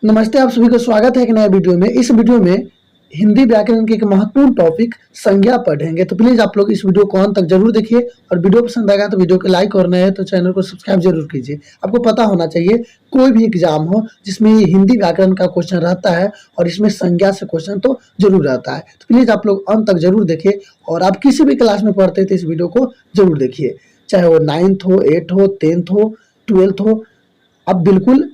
नमस्ते, आप सभी का स्वागत है एक नए वीडियो में। इस वीडियो में हिंदी व्याकरण के एक महत्वपूर्ण टॉपिक संज्ञा पढ़ेंगे। तो प्लीज आप लोग इस वीडियो को अंत तक जरूर देखिए और वीडियो पसंद आएगा तो वीडियो को लाइक और नए है तो चैनल को सब्सक्राइब जरूर कीजिए। आपको पता होना चाहिए कोई भी एग्जाम हो जिसमें ये हिंदी व्याकरण का क्वेश्चन रहता है और इसमें संज्ञा से क्वेश्चन तो जरूर रहता है। तो प्लीज आप लोग अंत तक जरूर देखिए और आप किसी भी क्लास में पढ़ते हैं तो इस वीडियो को जरूर देखिए, चाहे वो 9th हो, 8th हो, 10th हो, 12th हो। आप बिल्कुल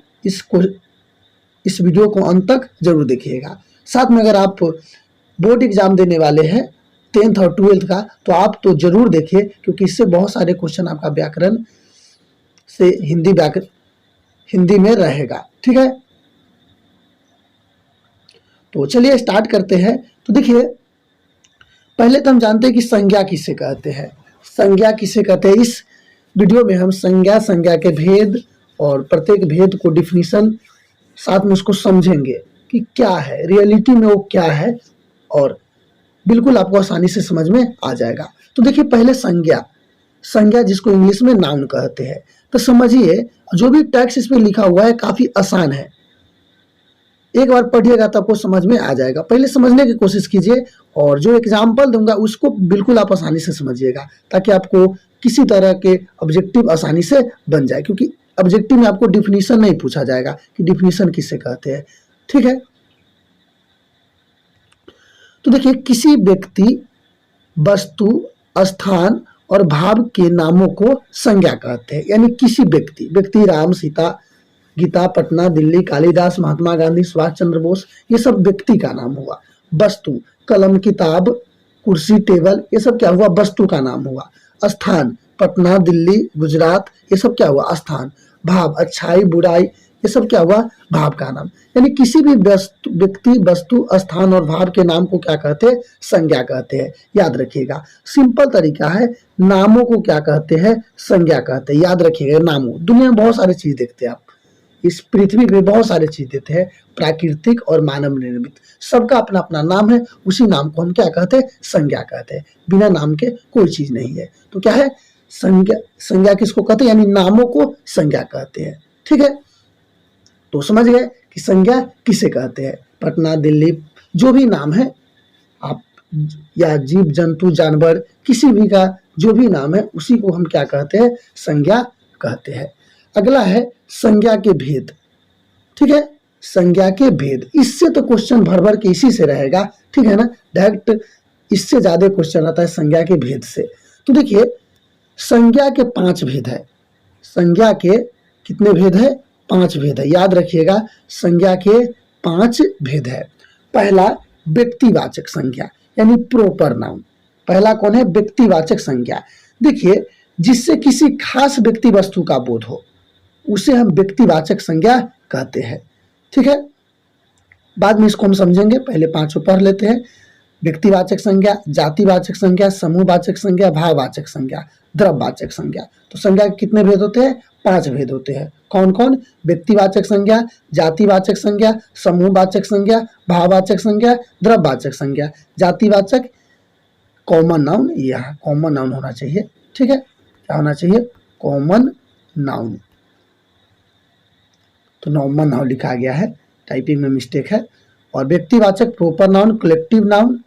इस वीडियो को अंत तक जरूर देखिएगा। साथ में अगर आप बोर्ड एग्जाम देने वाले हैं 10th और 12th का तो आप तो जरूर देखिए, क्योंकि इससे बहुत सारे क्वेश्चन आपका व्याकरण से हिंदी में रहेगा। ठीक है, तो चलिए स्टार्ट करते हैं। तो देखिए, पहले तो हम जानते हैं कि संज्ञा किसे कहते हैं। संज्ञा किसे कहते हैं, इस वीडियो में हम संज्ञा के भेद और प्रत्येक भेद को डिफिनीशन साथ में उसको समझेंगे कि क्या है, रियलिटी में वो क्या है, और बिल्कुल आपको आसानी से समझ में आ जाएगा। तो देखिए, पहले संज्ञा जिसको इंग्लिश में नाउन कहते हैं। तो समझिए, जो भी टेक्स्ट इसमें लिखा हुआ है काफी आसान है, एक बार पढ़िएगा तो आपको समझ में आ जाएगा। पहले समझने की कोशिश कीजिए और जो एग्जाम्पल दूंगा उसको बिल्कुल आप आसानी से समझिएगा, ताकि आपको किसी तरह के ऑब्जेक्टिव आसानी से बन जाए, क्योंकि ऑब्जेक्टिव में आपको डिफिनीशन नहीं पूछा जाएगा कि डिफिनीशन किसे कहते हैं। ठीक है, तो देखिए, किसी व्यक्ति, वस्तु, स्थान और भाव के नामों को संज्ञा कहते हैं। यानी किसी व्यक्ति राम, सीता, गीता, पटना, दिल्ली, कालिदास, महात्मा गांधी, सुभाष चंद्र बोस, ये सब व्यक्ति का नाम हुआ। वस्तु, कलम, किताब, कुर्सी, टेबल, ये सब क्या हुआ, वस्तु का नाम हुआ। स्थान, पटना, दिल्ली, गुजरात, ये सब क्या हुआ, स्थान। भाव, अच्छाई, बुराई, ये सब क्या हुआ, भाव का नाम। यानी किसी भी व्यक्ति, वस्तु, स्थान और भाव के नाम को क्या कहते हैं, संज्ञा कहते हैं। याद रखिएगा, सिंपल तरीका है, नामों को क्या कहते हैं, संज्ञा कहते हैं। याद रखिएगा, नामों, दुनिया में बहुत सारी चीज देखते हैं आप, इस पृथ्वी पे बहुत सारे चीज देते हैं, प्राकृतिक और मानव निर्मित, सबका अपना अपना नाम है। उसी नाम को हम क्या कहते हैं, संज्ञा कहते हैं। बिना नाम के कोई चीज नहीं है। तो क्या है, संज्ञा किसको कहते हैं, यानी नामों को संज्ञा कहते हैं। ठीक है, तो समझ गए कि संज्ञा किसे कहते हैं। पटना, दिल्ली, जो भी नाम है आप, या जीव जंतु जानवर, किसी भी का जो भी नाम है उसी को हम क्या कहते हैं, संज्ञा कहते हैं। अगला है संज्ञा के भेद। ठीक है, संज्ञा के भेद, इससे तो क्वेश्चन भर भर के इसी से रहेगा। ठीक है ना, डायरेक्ट इससे ज्यादा क्वेश्चन आता है संज्ञा के भेद से। तो देखिए, संज्ञा के 5 भेद है। संज्ञा के कितने भेद है, 5 भेद है। याद रखिएगा, संज्ञा के 5 भेद है। पहला, व्यक्तिवाचक संज्ञा, यानी प्रोपर नाउन। पहला कौन है, व्यक्तिवाचक संज्ञा। देखिए, जिससे किसी खास व्यक्ति वस्तु का बोध हो उसे हम व्यक्तिवाचक संज्ञा कहते हैं। ठीक है, बाद में इसको हम समझेंगे, पहले 5 पढ़ लेते हैं। व्यक्तिवाचक संज्ञा, जातिवाचक संज्ञा, समूहवाचक संज्ञा, भाववाचक संज्ञा, द्रव्यवाचक संज्ञा। तो संज्ञा के कितने भेद होते हैं, 5 भेद होते हैं। कौन कौन, व्यक्तिवाचक संज्ञा, जातिवाचक संज्ञा, समूहवाचक संज्ञा, भाववाचक संज्ञा, द्रव्यवाचक संज्ञा। जातिवाचक कॉमन नाउन, यहाँ कॉमन नाउन होना चाहिए। ठीक है, क्या होना चाहिए, कॉमन नाउन। तो कॉमन नाउन लिखा गया है, टाइपिंग में मिस्टेक है। और व्यक्तिवाचक proper noun, collective noun,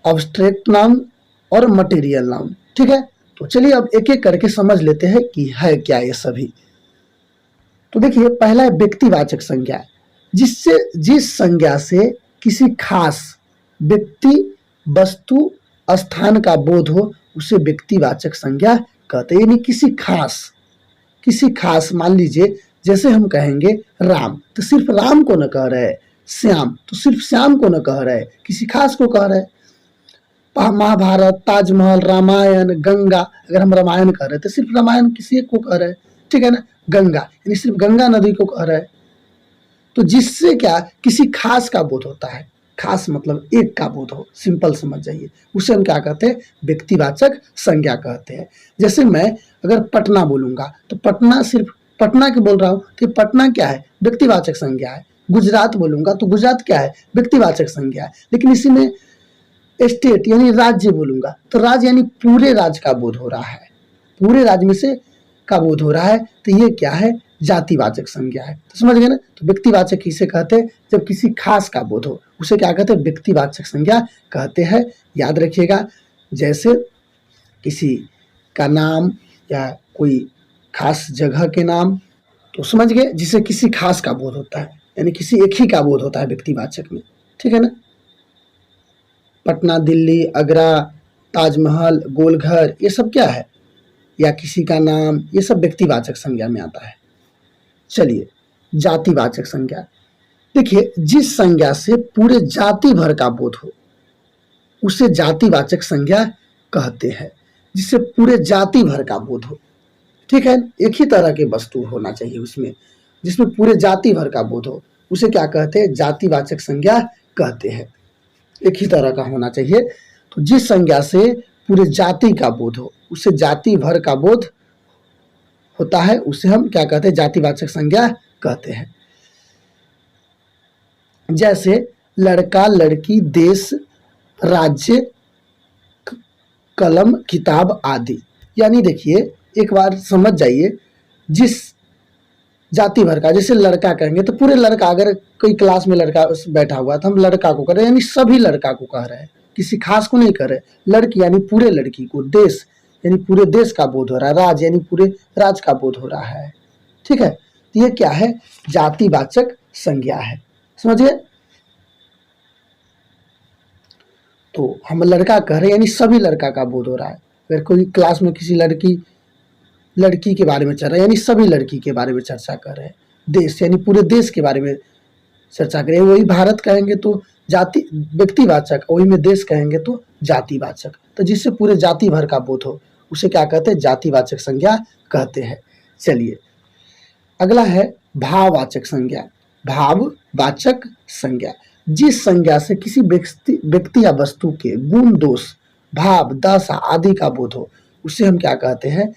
abstract noun और मटेरियल नाउन। ठीक है, तो चलिए अब एक एक करके समझ लेते हैं कि है क्या ये सभी। तो देखिए, पहला है व्यक्तिवाचक संज्ञा, जिस संज्ञा से किसी खास व्यक्ति, वस्तु, स्थान का बोध हो उसे व्यक्तिवाचक संज्ञा कहते हैं। यानी किसी खास, मान लीजिए जैसे हम कहेंगे राम, तो सिर्फ राम को न कह रहे, श्याम तो सिर्फ श्याम को न कह रहे, किसी खास को कह रहे। महाभारत, ताजमहल, रामायण, गंगा, अगर हम रामायण कह रहे तो सिर्फ रामायण किसी एक को कह रहे। ठीक है ना, गंगा यानी सिर्फ गंगा नदी को कह रहे। तो जिससे क्या, किसी खास का बोध होता है। खास मतलब एक का बोध हो, सिंपल समझ जाइए, उसे हम क्या कहते हैं, व्यक्तिवाचक संज्ञा कहते हैं। जैसे मैं अगर पटना बोलूंगा तो पटना सिर्फ पटना के बोल रहा हूं, तो पटना क्या है, व्यक्तिवाचक संज्ञा है। गुजरात बोलूंगा तो गुजरात क्या है, व्यक्तिवाचक संज्ञा है। लेकिन इसी में स्टेट यानी राज्य बोलूंगा तो राज्य यानी पूरे राज्य का बोध हो रहा है, पूरे राज्य में से का बोध हो रहा है। तो ये क्या है, जातिवाचक संज्ञा है। तो समझ गए ना। तो व्यक्तिवाचक किसे कहते हैं? जब किसी खास का बोध हो उसे क्या कहते हैं? व्यक्तिवाचक संज्ञा कहते हैं। याद रखिएगा, जैसे किसी का नाम या कोई खास जगह के नाम, तो समझ गए, जिसे किसी खास का बोध होता है, यानी किसी एक ही का बोध होता है व्यक्तिवाचक में, ठीक है ना। पटना, दिल्ली, आगरा, ताजमहल, गोलघर, ये सब क्या है? या किसी का नाम, ये सब व्यक्तिवाचक संज्ञा में आता है। चलिए, जातिवाचक संज्ञा। देखिए, जिस संज्ञा से पूरे जाति भर का बोध हो उसे जातिवाचक संज्ञा कहते हैं। जिससे पूरे जाति भर का बोध हो, ठीक है, एक ही तरह के वस्तु होना चाहिए उसमें, जिसमें पूरे जाति भर का बोध हो, उसे क्या कहते हैं? जातिवाचक संज्ञा कहते हैं। एक ही तरह का होना चाहिए। तो जिस संज्ञा से पूरे जाति का बोध हो उसे जाति भर का बोध होता है, उसे हम क्या कहते हैं? जातिवाचक संज्ञा कहते हैं। जैसे लड़का, लड़की, देश, राज्य, कलम, किताब आदि। यानी देखिए, एक बार समझ जाइए, जिस जाति भर का, जैसे लड़का कहेंगे तो पूरे लड़का, अगर कोई क्लास में लड़का बैठा हुआ तो हम लड़का को कह रहे हैं, यानी सभी लड़का को कह रहे हैं, किसी खास को नहीं कह रहे। लड़की यानी पूरे लड़की को, देश यानी पूरे देश का बोध हो रहा है, राज यानी पूरे राज का बोध हो रहा है, ठीक है। तो ये क्या है? जातिवाचक संज्ञा है, समझिए। तो हम लड़का कह रहे हैं यानी सभी लड़का का बोध हो रहा है। अगर कोई क्लास में किसी लड़की के बारे में चल रहा है, यानी सभी लड़की के बारे में चर्चा कर रहे हैं। देश यानी पूरे देश के बारे में चर्चा करें, वही भारत कहेंगे तो जाति व्यक्तिवाचक, वही में देश कहेंगे तो जातिवाचक। तो जिससे पूरे जाति भर का बोध हो उसे क्या कहते हैं? जातिवाचक संज्ञा कहते हैं। चलिए, अगला है भाववाचक संज्ञा। भाववाचक संज्ञा, जिस संज्ञा से किसी व्यक्ति या वस्तु के गुण, दोष, भाव, दशा आदि का बोध हो उसे हम क्या कहते हैं?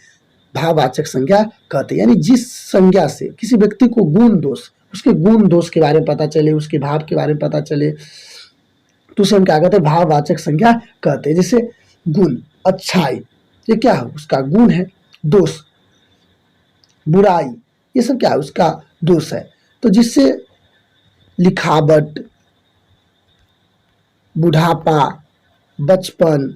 भाववाचक संज्ञा कहते हैं। यानी जिस संज्ञा से किसी व्यक्ति को गुण, दोष, उसके गुण दोष के बारे में पता चले, उसके भाव के बारे में पता चले, तो उसे हम क्या कहते हैं? भाववाचक संज्ञा कहते हैं। जैसे गुण, अच्छाई, ये क्या है? उसका गुण है। दोष, बुराई, ये सब क्या है? उसका दोष है। तो जिससे लिखावट, बुढ़ापा, बचपन,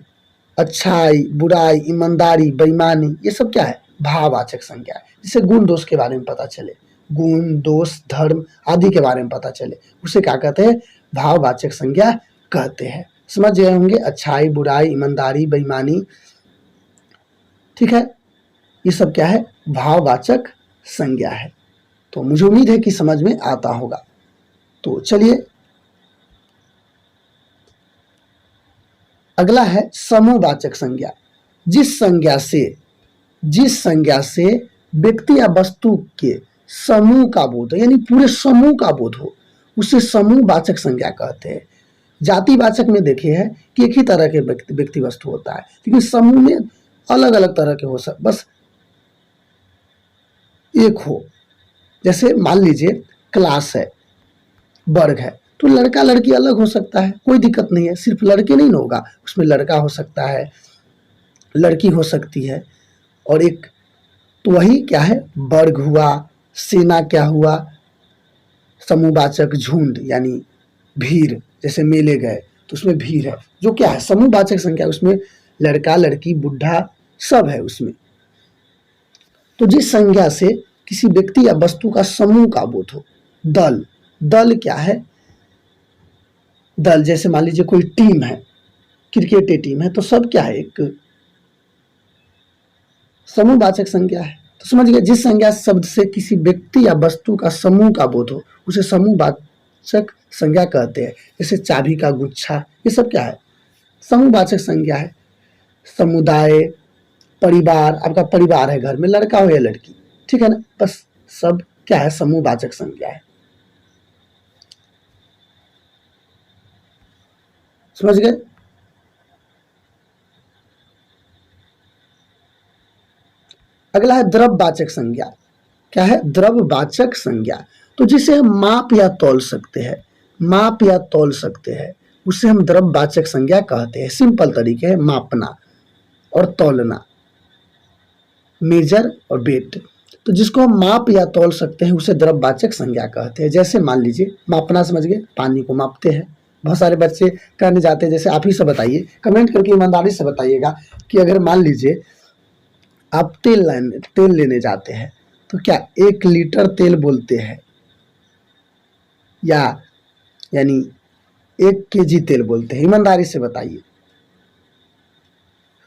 अच्छाई, बुराई, ईमानदारी, बेईमानी, ये सब क्या है? भाववाचक संज्ञा है। जिससे गुण दोष के बारे में पता चले, गुण, दोष, धर्म आदि के बारे में पता चले, उसे क्या कहते हैं? भाववाचक संज्ञा कहते हैं। समझ गए होंगे, अच्छाई, बुराई, ईमानदारी, बेईमानी, ठीक है, ये सब क्या है? भाववाचक संज्ञा है। तो मुझे उम्मीद है कि समझ में आता होगा। तो चलिए, अगला है समूहवाचक संज्ञा। जिस संज्ञा से व्यक्ति या वस्तु के समूह का बोध हो, यानी पूरे समूह का बोध हो, उसे समूहवाचक संज्ञा कहते हैं। जातिवाचक में देखिए है कि एक ही तरह के व्यक्ति वस्तु होता है, लेकिन समूह में अलग अलग तरह के हो सकते, बस एक हो। जैसे मान लीजिए क्लास है, वर्ग है, तो लड़का लड़की अलग हो सकता है, कोई दिक्कत नहीं है। सिर्फ लड़के नहीं होगा, उसमें लड़का हो सकता है, लड़की हो सकती है, और एक, तो वही क्या है? वर्ग हुआ। सेना क्या हुआ? समूहवाचक झुंड, यानी भीड़। जैसे मेले गए तो उसमें भीड़ है, जो क्या है? समूहवाचक संख्या, उसमें लड़का, लड़की, बुढ़ा सब है उसमें। तो जिस संज्ञा से किसी व्यक्ति या वस्तु का समूह का बोध हो, दल क्या है? दल, जैसे मान लीजिए कोई टीम है, क्रिकेट टीम है, तो सब क्या है? एक समूहवाचक संज्ञा है। तो समझिए, जिस संज्ञा शब्द से किसी व्यक्ति या वस्तु का समूह का बोध हो उसे समूहवाचक संज्ञा कहते हैं। जैसे चाबी का गुच्छा, ये सब क्या है? समूहवाचक संज्ञा है। समुदाय, परिवार, आपका परिवार है, घर में लड़का हो या लड़की, ठीक है ना, बस सब क्या है? समूहवाचक संज्ञा है। समझ गए? अगला है द्रव्यवाचक संज्ञा। क्या है? द्रव्यवाचक संज्ञा। तो जिसे हम माप या तौल सकते हैं, उसे हम द्रव्यवाचक संज्ञा कहते हैं। सिंपल तरीके है मापना और तौलना, मेजर और वेट। तो तो जिसको हम माप या तौल सकते हैं उसे द्रव्यवाचक संज्ञा कहते हैं। जैसे मान लीजिए, मापना समझ गए, पानी को मापते हैं। बहुत सारे बच्चे कहने जाते हैं, जैसे आप ही से बताइए, कमेंट करके ईमानदारी से बताइएगा कि अगर मान लीजिए आप तेल लेने जाते हैं तो क्या 1 लीटर तेल बोलते हैं या यानी 1 केजी तेल बोलते हैं? ईमानदारी से बताइए,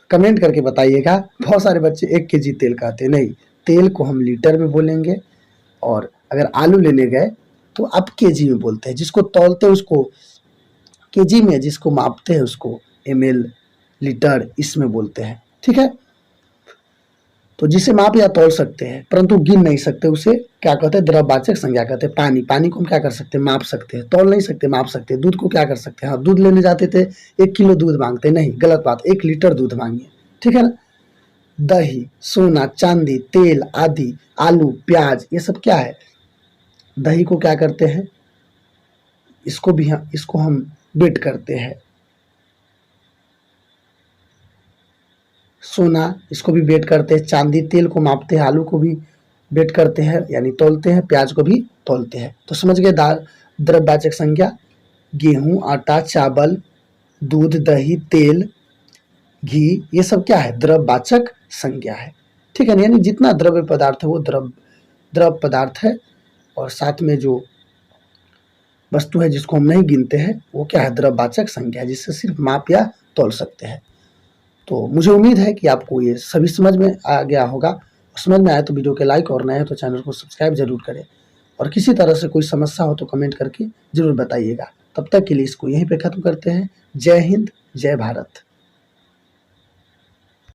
कमेंट करके बताइएगा। बहुत सारे बच्चे 1 केजी तेल कहते हैं। नहीं, तेल को हम लीटर में बोलेंगे, और अगर आलू लेने गए तो आप केजी में बोलते हैं। जिसको तौलते हैं उसको केजी में, जिसको मापते हैं उसको ml, लीटर, इसमें बोलते हैं। ठीक है, तो जिसे माप या तौल सकते हैं परंतु गिन नहीं सकते उसे क्या कहते हैं? द्रव्यवाचक संज्ञा कहते हैं। पानी को हम क्या कर सकते हैं? माप सकते हैं। तौल नहीं सकते, माप सकते हैं। दूध को क्या कर सकते हैं? हाँ, दूध लेने जाते थे, 1 किलो दूध मांगते, नहीं, गलत बात, 1 लीटर दूध मांगिए। ठीक है ना। दही, सोना, चांदी, तेल आदि, आलू, प्याज, ये सब क्या है? दही को क्या करते हैं? इसको हम वेट करते हैं। सोना, इसको भी वेट करते हैं। चांदी, तेल को मापते हैं। आलू को भी वेट करते हैं यानी तौलते हैं। प्याज को भी तौलते हैं। तो समझ गए द्रव्यवाचक संज्ञा। गेहूं, आटा, चावल, दूध, दही, तेल, घी, ये सब क्या है? द्रव्यवाचक संज्ञा है। ठीक है, यानी जितना द्रव्य पदार्थ है वो द्रव पदार्थ है, और साथ में जो वस्तु है जिसको हम नहीं गिनते हैं वो क्या है? द्रव्यवाचक संज्ञा, जिससे सिर्फ माप या तौल सकते हैं। तो मुझे उम्मीद है कि आपको ये सभी समझ में आ गया होगा। समझ में आया तो वीडियो के लाइक, और नए हो तो चैनल को सब्सक्राइब जरूर करें, और किसी तरह से कोई समस्या हो तो कमेंट करके जरूर बताइएगा। तब तक के लिए इसको यहीं पे खत्म करते हैं। जय हिंद, जय भारत।